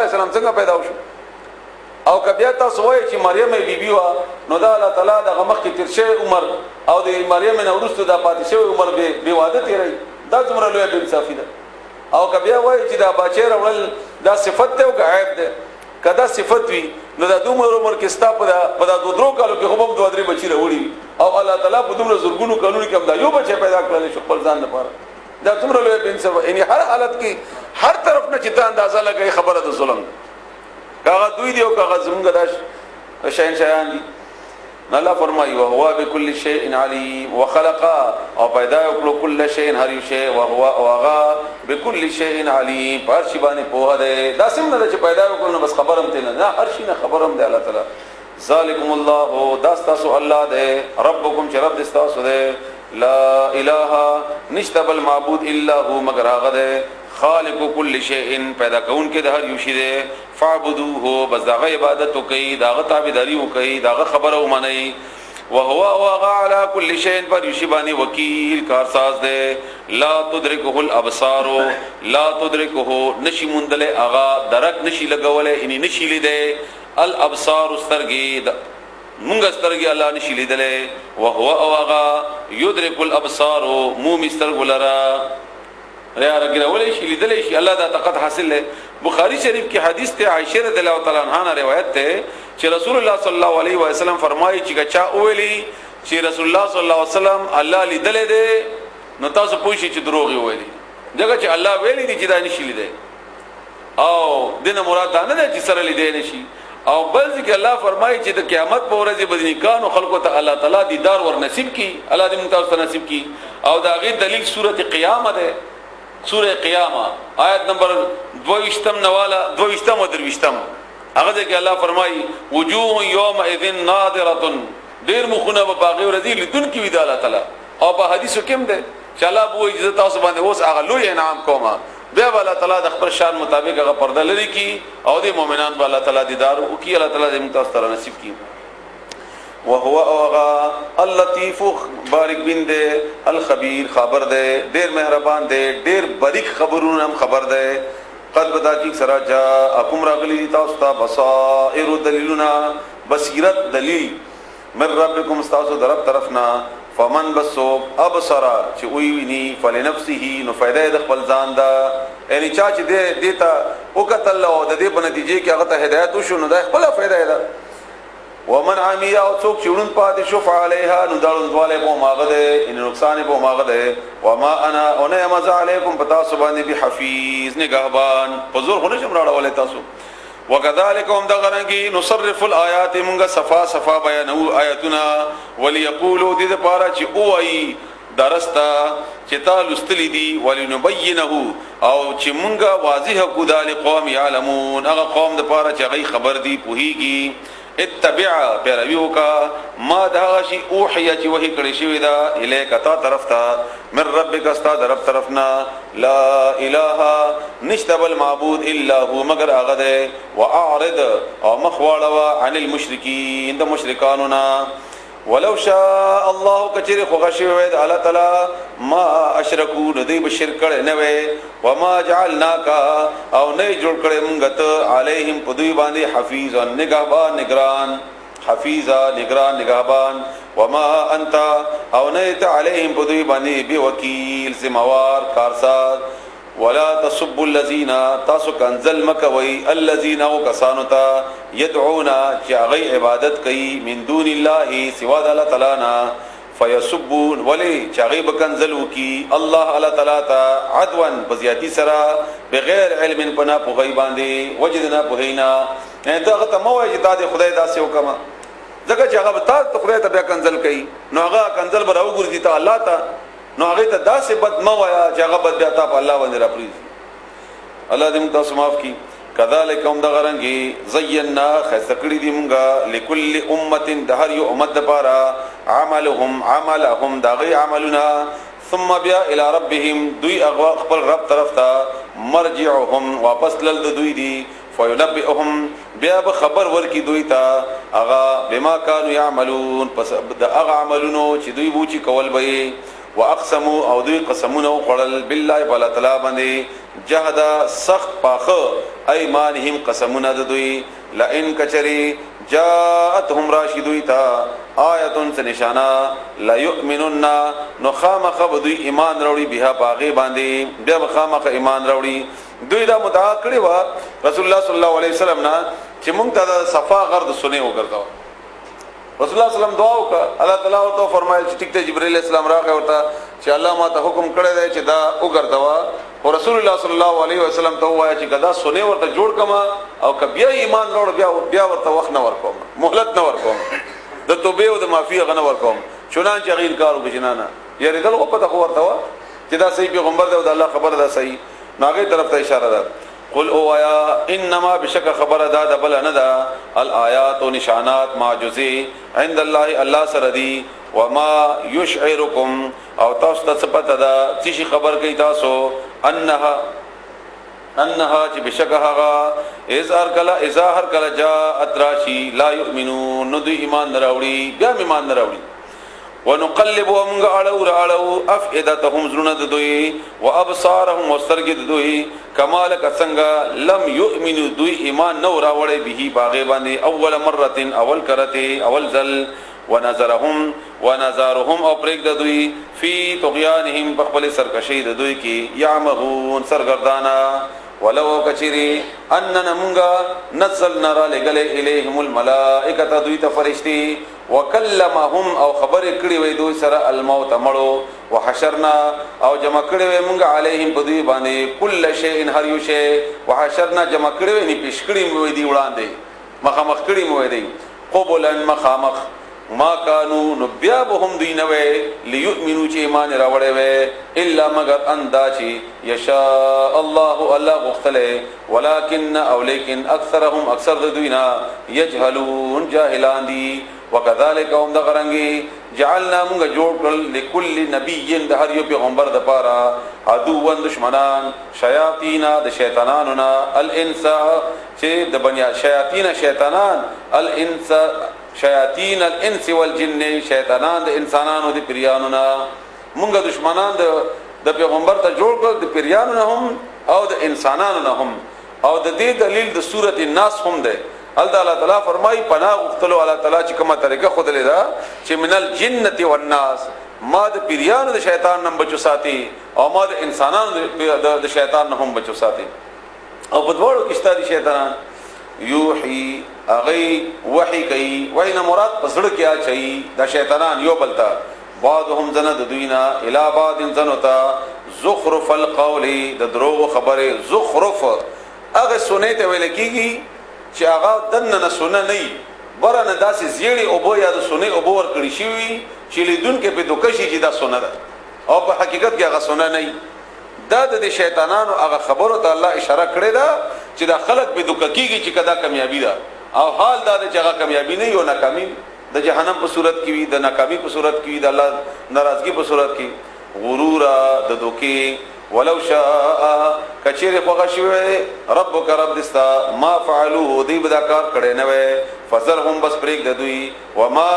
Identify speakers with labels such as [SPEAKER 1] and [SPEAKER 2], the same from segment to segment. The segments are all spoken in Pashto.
[SPEAKER 1] علیه السلام څنګه پیدا وشو او کبیا تاسو وایي چې مریم بیبي وا نو دا الله تعالی د غمخ کې تیر شوی عمر او د مریم نه ورسته د پاتې شوی عمر به واده تیری دا څومره لوی بے انصافي ده او کبیا وایي چې دا بچی راول دا صفت ته او عیب ده کدا صفت وي نو دا دومره عمر کې ستا په دا درو کالو کې هم دوه درې بچی راوړي او الله تعالی په دومره زورګونو کالو کې هم دا یو بچی پیدا کړل شو خپل ځان لپاره دا څومره لوی بے انصافي یعنی هر حالت کې هر طرف نه چې ته اندازه لګي خبره ده ظلم کاغه دوی دی او کاغه زمونږ داش شهنشاهان دي الله فرمایي او هو بكل شيء عليم وخلق او پیدا کړو کل شيء هر شيء او هو اوغا بكل شيء عليم پر شی باندې په ده دا سم نه چې پیدا کړو نو بس خبرم ته نه هر شي نه خبرم ده الله تعالی ذالکم الله داستاسو الله ده ربکم چې رب داستاسو ده لا اله نشته بل معبود الا هو مگر هغه ده خالق كل شيء پیدا کون کې د هر یو شی ده فعبدوه بس دغه عبادت کوي دغه تابعداري کوي دغه خبره ومني وهو على كل شيء پر یشبانی وکیل کارساز ده لا تدركه الابصار لا تدركه نشي مندل اغا درک نشي لګولې اني نشي لیدې الابصار استرګي مونږ سترګي الله نشي لیدلې وهو اغا يدرك الابصار مو مسترګلرا ریا رګولې شي لیدلې شي الله دا طاقت حاصل له بخاری شریف کی حدیث ته عائشہ رضی الله تعالی عنها روایت ته چې رسول الله صلی الله علیه و سلم فرمایي چې چا اولی چې رسول الله صلی الله علیه وسلم الله لیدلې ده نو تاسو پوښی چې دروغ ویلي دغه چې الله ویلي دي چې دا نشي لیدل او دنه مراد نه ده چې سره لیدل نشي او بل ځکه الله فرمایي چې د قیامت په ورځ باندې کانو خلقو ته الله تعالی دیدار ور نصیب کی الله دې موږ ته نصیب کی او دا غي دلیل سورته قیامت ده سورہ قیامہ آیت نمبر 22 نوالا 22 و 23 هغه ځکه الله فرمایي وجوه یومئذ ناظره ډیر مخونه په باغ ورځي لدون کې وی د الله تعالی او په حدیثو کې هم ده چې الله بو عزت تاسو باندې اوس هغه لوی انعام کوما بیا الله تعالی د خپل شان مطابق هغه پرده لري کی او د مؤمنان په الله تعالی دیدار او کی الله تعالی دې موږ تاسو نصیب کی وهو اوغا اللطیف بارک بین دے الخبیر خبر دے دیر مہربان دے دیر باریک خبرون ہم خبر دے قد بدا کی سرا جا اکم راغلی تاستا بصائر دلیلنا بصیرت دلیل من ربکم استاسو درب طرفنا فمن بسو ابصرا چ اوی ویني فلنفسه نو فائدہ د خپل ځان دا یعنی چا چې دیتا او قتل او د دې په نتیجه کې هغه ته هدایت وشو نو دا خپل فائدہ ده ومن عمی او څوک چونن پاتې شو علیها نو دالون والے په ماغه ده ان نقصان په ماغه ده وما انا انه مز علیکم پتا سبحانه بحفیظ نگهبان حضور خو نشم راړولې تاسو وکذالک هم دغرنګي نصرف الآیات موږ صفا صفا بیانو آیاتنا وليقولوا دې لپاره چې اوای درستا چې تعالی استلی دي ولنبینه او چې موږ واضح کو د قوم یعلمون هغه قوم د لپاره چې غي خبر دي پوهیږي اتبع پیرویو کا ما دا شی اوحیا چې وਹੀ کړي شوی دا الیک تا طرف تا من ربک استا رب طرفنا لا اله نشتبل معبود الا هو مگر هغه ده واعرض او مخواړه عن المشرکین د مشرکاننا ولو شاء الله کچری خوغشی وید الله تعالی ما اشرکو ندی بشرک نه وی وما جعلناک او نه جوړ کړي مونږ ته علیهم پدوی باندې حفیظ او نگهبان نگران حفیظا نگران نگهبان وما انت او نه ته علیهم پدوی باندې به وکیل ذمہوار کارساز ولا تسبوا الذين تاسو کنزل مکوي الذين او کسانو ته يدعون چې هغه عبادت کوي من دون الله سوا د الله تعالی نه فيسبون ولي چې هغه بکنزلو کی الله الله تعالی ته عدوا بزیاتی سرا بغیر علم پنا پوغي باندې وجدنا پوهینا ته هغه ته موه چې د خدای داسې وکما ځکه چې هغه ته خدای ته بیا کنزل کوي نو هغه کنزل براو ګرځي ته الله ته نو هغه ته داسې بد موایا چې هغه بد بیا ته الله باندې راپریز الله دې موږ تاسو معاف کړي کذالک هم دغرنګي زینا خسکړی دی مونږه لكل امه د هر یو امت لپاره عملهم دغه عملنا ثم بیا الى ربهم دوی خپل رب طرف ته مرجعهم واپس لل دوی دی فینبئهم بیا به خبر ورکی دوی ته هغه بما كانوا يعملون پس د هغه عملونو چې دوی بوچی کول به واقسموا او دوی قسمونه وقړل بالله ولا تعالی باندې جهدا سخت پاخه ايمانهم قسمونه دوی لئن کچری جاءتهم راشدویتا آیتون سے نشانہ لا یؤمنون نو خامخ دوی ایمان راوړي بها باغی باندې بیا خامخ ایمان راوړي دوی دا مدعا کړی وا رسول الله صلی الله علیه وسلم نا چې مونږ ته صفا غرد سنې وګرځاو رسول الله صلی الله علیه وسلم دعا وکړه الله تعالی ورته فرمایل چې ټیک ته جبرئیل السلام راغی ورته چې الله ما ته حکم کړی دی چې دا وګرځاوا او رسول الله صلی الله علیه وسلم ته وایي چې غدا سنې ورته جوړ کما او کبیا ایمان راوړ بیا ورته وخت نه ورکوم مهلت نه ورکوم د توبې او د معافی غنه ورکوم چنانچه غیر کارو بجنانه یعنی دغه په تخو ورته وا چې دا صحیح پیغمبر دی او د الله خبر ده صحیح ناغه طرف ته اشاره ده قل او آیا انما بشک خبر ده بل نه ده الآیات و نشانات معجزه عند الله الله سره دي وما يشعركم او تاسو ته پته ده چې خبر کوي تاسو انها چې بشکها اظهار کلا جاء اتراشی لا یؤمنون نو دوی ایمان نراوړي بیا ایمان نراوړي ونقلب ومغ اړو افئدتهم زرون دوی وابصارهم وسرګد دوی کمال کڅنګ لم یؤمنوا دوی ایمان نو راوړي به باغ باندې اول مره اول کرته اول ذل ونظرهم او پرېګ د دوی فی طغیانهم بخبل سرکشی د دوی کی یعمهون سرګردانا ولو کچری اننا منغا نزلنا را لګل الیهم الملائکه دوی ته فرشتي وکلمهم او خبر کړي وې دوی سره الموت مړو وحشرنا او جمع کړي وې منغا علیهم په دوی باندې کل شیء هر یو شی وحشرنا جمع کړي وې نه پیش کړي مې دی وړاندې مخامخ کړي مې دی قبلا مخامخ ما كانوا نبيابهم دينوي ليؤمنوا چې ایمان راوړې وي الا مگر انداشي يشاء الله غختله ولكن او لكن اكثرهم اكثر دوینا يجهلون جاهلان دي وكذلك هم دغرنګي جعلنا موږ جوړ کړل لكل نبي د هر یو پیغمبر د پاره عدو دشمنان شیاطین د شیطانانو الانس چې د بنیا شیاطین شیطانان الانس شیاطین الانس والجن شیطانان د انسانانو د پیرانو نه مونږه دشمنان د پیغمبر ته جوړ کړ د پیرانو نه هم او د انسانانو نه هم او د دې دلیل د سورۃ الناس هم ده الله تعالی فرمای پناه غختلو الله تعالی چې کومه طریقه خود لیدا چې من الجنه والناس ما د پیرانو د شیطان نه بچو ساتي او ما د انسانانو د شیطان نه هم بچو ساتي او په دوړو کې ستاسو شیطان یوحي اغي وحي کوي وینا مراد پسړ کیا چي دا شیطانان یو بلتا بعضهم زند دوینا الی بعض زنتا زخرف القول د دروغ خبره زخرف اغه سنت ویل کیږي چې هغه دنه نه سنن نه برنه داسې زیړی او بو یا د سنې او بو ور کړی شي چې لیدون کې په دوکشي چې دا سنن ده او په حقیقت کې هغه سنن نه دا د شیطانانو هغه خبرو ته الله اشاره کړې ده چې دا خلق به دوککیږي چې کدا کامیابی ده او حال دا چې هغه کامیابی نه یو ناکامی د جهنم په صورت کې وي د ناکامی په صورت کې وي د الله ناراضگی په صورت کې غرور د دوکي ولو شاء کچیر خوغشوی ربک رب دستا ما فعلوه دی بدا کار کړي نه وي فزرهم بس پریک د دوی وما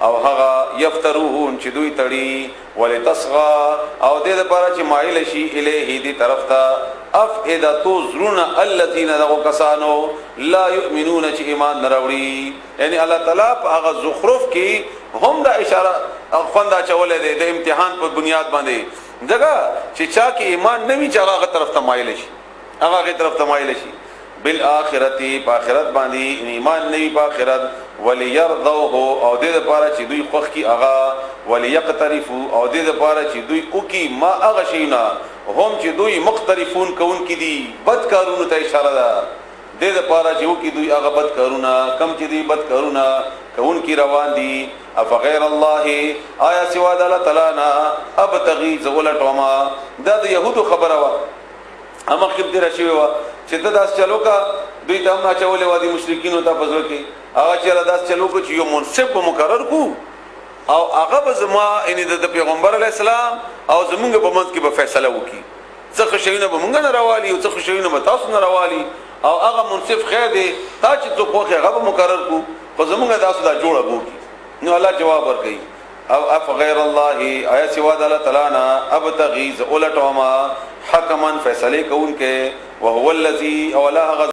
[SPEAKER 1] او هغه یفترون چې دوی تړي ولتصغى او دې لپاره چې مایل شي الیه دی طرف ته افئدتو زرون الذين ذو کسانو لا يؤمنون چې ایمان نراوړي یعنی الله تعالی په هغه زخرف کې هم دا اشاره خوندا چولې ده د امتحان په بنیاد باندې دغه چې چا کې ایمان نوي چې هغه طرف ته مایل شي هغه طرف ته مایل شي بالآخرتی په آخرت باندې ایمان نوي په آخرت وليرضوه او دې لپاره چې دوی خوخ کی هغه وليقترفوا او دې لپاره چې دوی او کی ما هغه شینا هم چې دوی مختلفون کون کی دي بد کارونو ته اشاره ده دې لپاره چې او کی دوی هغه بد کارونه کم چې دوی بد کارونه کون کی روان دي اف غیر الله آیا سوا د الله تعالی نه ابتغي زولتوما دا د يهودو خبره وا اما خب دې راشي وا چې داس چلو کا دوی ته ما چولې وادي مشرکین ته پزړه کې هغه چې داس چلو کو چې یو منصب مقرر کو او هغه زما ان د پیغمبر علی السلام او زمونږ په منځ کې به فیصله وکي څه شيونه به مونږ نه راوالي او څه شيونه به تاسو نه راوالي او هغه منصف خیر دی تا چې څوک هغه مقرر کو په زمونږ تاسو دا جوړه وکي نو الله جواب ورکړي او اف غیر الله آیا سوا د الله تعالی نه ابتغي ز اولټوما حکما فیصله کوونکې وهو الذي اولا